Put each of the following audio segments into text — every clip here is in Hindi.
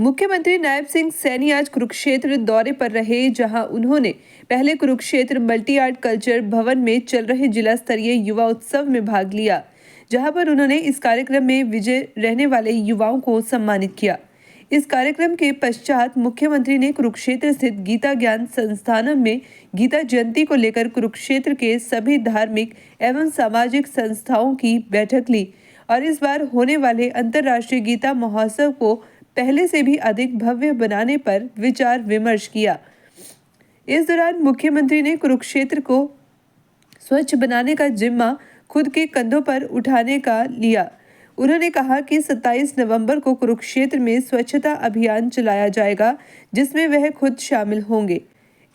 मुख्यमंत्री नायब सिंह सैनी आज कुरुक्षेत्र दौरे पर रहे, जहां उन्होंने पहले कुरुक्षेत्र मल्टी आर्ट कल्चर भवन में चल रहे जिला स्तरीय युवा उत्सव में भाग लिया, जहां पर उन्होंने इस कार्यक्रम में विजय रहने वाले युवाओं को सम्मानित किया। इस कार्यक्रम के पश्चात मुख्यमंत्री ने कुरुक्षेत्र स्थित गीता ज्ञान संस्थानम में गीता जयंती को लेकर कुरुक्षेत्र के सभी धार्मिक एवं सामाजिक संस्थाओं की बैठक ली और इस बार होने वाले अंतर्राष्ट्रीय गीता महोत्सव को पहले से भी अधिक भव्य बनाने पर विचार विमर्श किया। इस दौरान मुख्यमंत्री ने कुरुक्षेत्र को स्वच्छ बनाने का जिम्मा खुद के कंधों पर उठाने का लिया। उन्होंने कहा कि 27 नवंबर को कुरुक्षेत्र में स्वच्छता अभियान चलाया जाएगा, जिसमें वह खुद शामिल होंगे।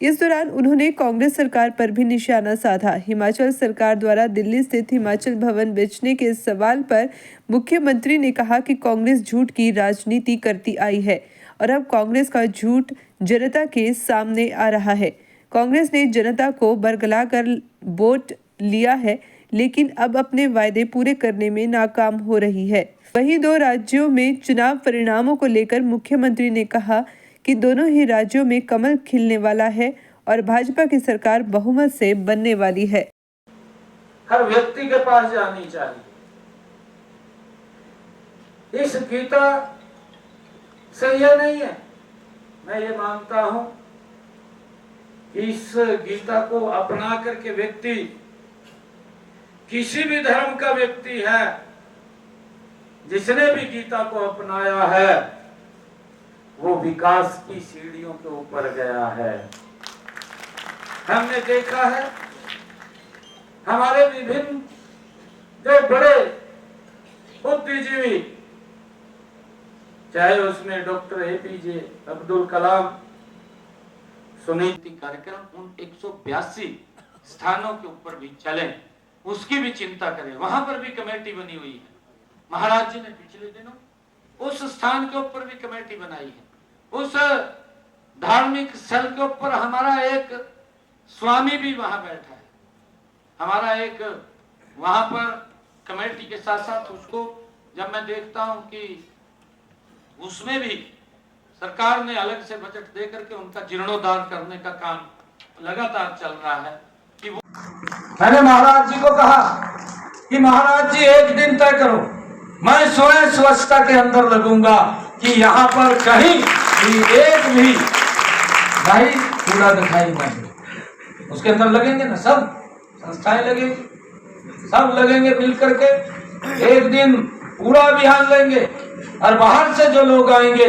इस दौरान उन्होंने कांग्रेस सरकार पर भी निशाना साधा। हिमाचल सरकार द्वारा दिल्ली स्थित हिमाचल भवन बेचने के सवाल पर मुख्यमंत्री ने कहा कि कांग्रेस झूठ की राजनीति करती आई है और अब कांग्रेस का झूठ जनता के सामने आ रहा है। कांग्रेस ने जनता को बरगलाकर वोट लिया है, लेकिन अब अपने वायदे पूरे करने में नाकाम हो रही है। वहीं 2 राज्यों में चुनाव परिणामों को लेकर मुख्यमंत्री ने कहा कि दोनों ही राज्यों में कमल खिलने वाला है और भाजपा की सरकार बहुमत से बनने वाली है। हर व्यक्ति के पास जानी चाहिए। इस गीता से यह नहीं है। मैं ये मानता हूं कि इस गीता को अपना करके व्यक्ति, किसी भी धर्म का व्यक्ति है, जिसने भी गीता को अपनाया है, वो विकास की सीढ़ियों के ऊपर गया है। हमने देखा है हमारे विभिन्न जो बड़े बुद्धिजीवी, चाहे उसमें डॉक्टर एपीजे अब्दुल कलाम, सुनीति कार्यक्रम उन 182 स्थानों के ऊपर भी चले, उसकी भी चिंता करें। वहां पर भी कमेटी बनी हुई है। महाराज जी ने पिछले दिनों उस स्थान के ऊपर भी कमेटी बनाई है। उस धार्मिक स्थल के ऊपर हमारा एक स्वामी भी वहां बैठा है। हमारा एक वहां पर कमेटी के साथ साथ उसको जब मैं देखता हूं कि उसमें भी सरकार ने अलग से बजट दे करके उनका जीर्णोद्धार करने का काम लगातार चल रहा है। कि वो मैंने महाराज जी को कहा कि महाराज जी एक दिन तय करो, मैं स्वयं स्वच्छता के अंदर लगूंगा कि यहाँ पर कहीं एक भी भाई कूड़ा दिखाई नहीं। उसके अंदर लगेंगे ना, सब संस्थाएं लगेंगी, सब लगेंगे मिल करके एक दिन पूरा अभियान लेंगे और बाहर से जो लोग आएंगे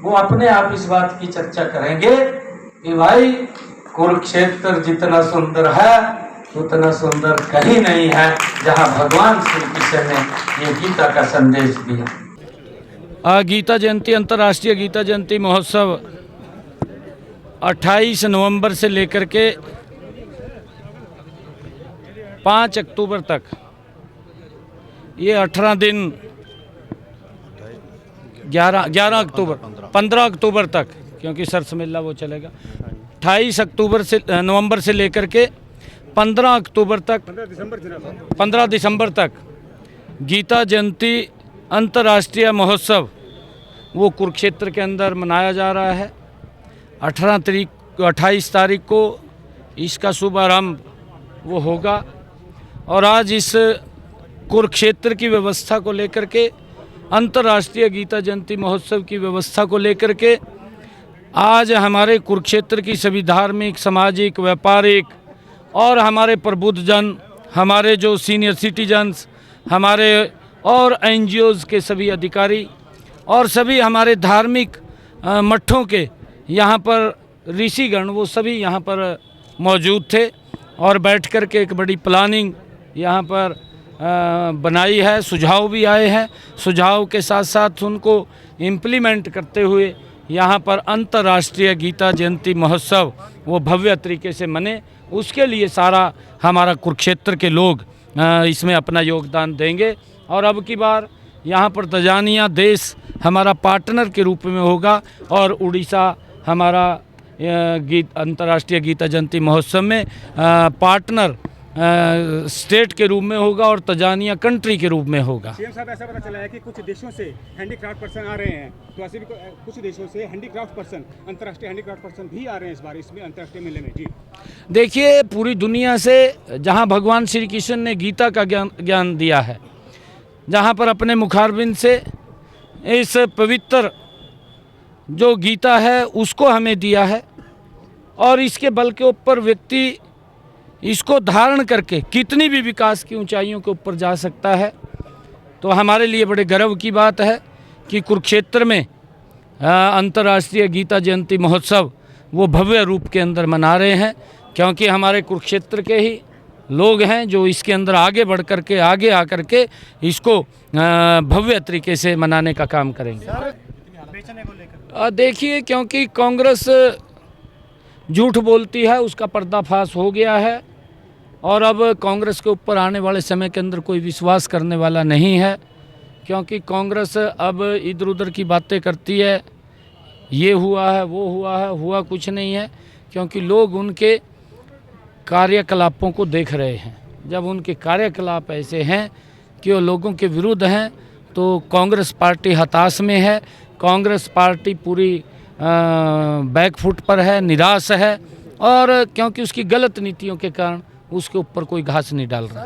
वो अपने आप इस बात की चर्चा करेंगे कि भाई कुरुक्षेत्र जितना सुंदर है उतना सुंदर कहीं नहीं है, जहां भगवान श्री कृष्ण ने ये गीता का संदेश दिया। गीता जयंती, अंतर्राष्ट्रीय गीता जयंती महोत्सव 28 नवंबर से लेकर के 5 अक्टूबर तक, ये 18 दिन, 11 अक्टूबर 15 अक्टूबर तक, क्योंकि सरस मेला वो चलेगा। 28 नवंबर से लेकर के 15 अक्टूबर तक, 15 दिसंबर तक गीता जयंती अंतर्राष्ट्रीय महोत्सव वो कुरुक्षेत्र के अंदर मनाया जा रहा है। 28 तारीख को इसका शुभारंभ वो होगा और आज इस कुरुक्षेत्र की व्यवस्था को लेकर के, अंतर्राष्ट्रीय गीता जयंती महोत्सव की व्यवस्था को लेकर के आज हमारे कुरुक्षेत्र की सभी धार्मिक, सामाजिक, व्यापारिक और हमारे प्रबुद्धजन, हमारे जो सीनियर सिटीजन्स, हमारे और एनजीओज के सभी अधिकारी और सभी हमारे धार्मिक मठों के यहाँ पर ऋषिगण, वो सभी यहाँ पर मौजूद थे और बैठ कर के एक बड़ी प्लानिंग यहाँ पर बनाई है। सुझाव भी आए हैं, सुझाव के साथ साथ उनको इम्प्लीमेंट करते हुए यहाँ पर अंतर्राष्ट्रीय गीता जयंती महोत्सव वो भव्य तरीके से मने, उसके लिए सारा हमारा कुरुक्षेत्र के लोग इसमें अपना योगदान देंगे। और अब की बार यहाँ पर तंजानिया देश हमारा पार्टनर के रूप में होगा और उड़ीसा हमारा अंतर्राष्ट्रीय गीता जयंती महोत्सव में पार्टनर स्टेट के रूप में होगा और तंजानिया कंट्री के रूप में होगा। सीएम साहब, ऐसा पता चला है कि कुछ देशों से हैंडीक्राफ्ट पर्सन आ रहे हैं, तो ऐसे भी कुछ देशों से हैंडीक्राफ्ट पर्सन, अंतर्राष्ट्रीय हैंडीक्राफ्ट पर्सन भी आ रहे हैं इस बार इसमें अंतर्राष्ट्रीय मेले में। जी देखिए, पूरी दुनिया से जहाँ भगवान श्री कृष्ण ने गीता का ज्ञान दिया है, जहाँ पर अपने मुखारबिंद से इस पवित्र जो गीता है उसको हमें दिया है, और इसके बल के ऊपर व्यक्ति इसको धारण करके कितनी भी विकास की ऊंचाइयों के ऊपर जा सकता है। तो हमारे लिए बड़े गर्व की बात है कि कुरुक्षेत्र में अंतर्राष्ट्रीय गीता जयंती महोत्सव वो भव्य रूप के अंदर मना रहे हैं, क्योंकि हमारे कुरुक्षेत्र के ही लोग हैं जो इसके अंदर आगे बढ़ कर के आगे आकर के इसको भव्य तरीके से मनाने का काम करेंगे। देखिए, क्योंकि कांग्रेस झूठ बोलती है, उसका पर्दाफाश हो गया है, और अब कांग्रेस के ऊपर आने वाले समय के अंदर कोई विश्वास करने वाला नहीं है, क्योंकि कांग्रेस अब इधर उधर की बातें करती है, ये हुआ है वो हुआ है, हुआ कुछ नहीं है, क्योंकि लोग उनके कार्यकलापों को देख रहे हैं। जब उनके कार्यकलाप ऐसे हैं कि वो लोगों के विरुद्ध हैं, तो कांग्रेस पार्टी हताश में है, कांग्रेस पार्टी पूरी बैकफुट पर है, निराश है, और क्योंकि उसकी गलत नीतियों के कारण उसके ऊपर कोई घास नहीं डाल रहा।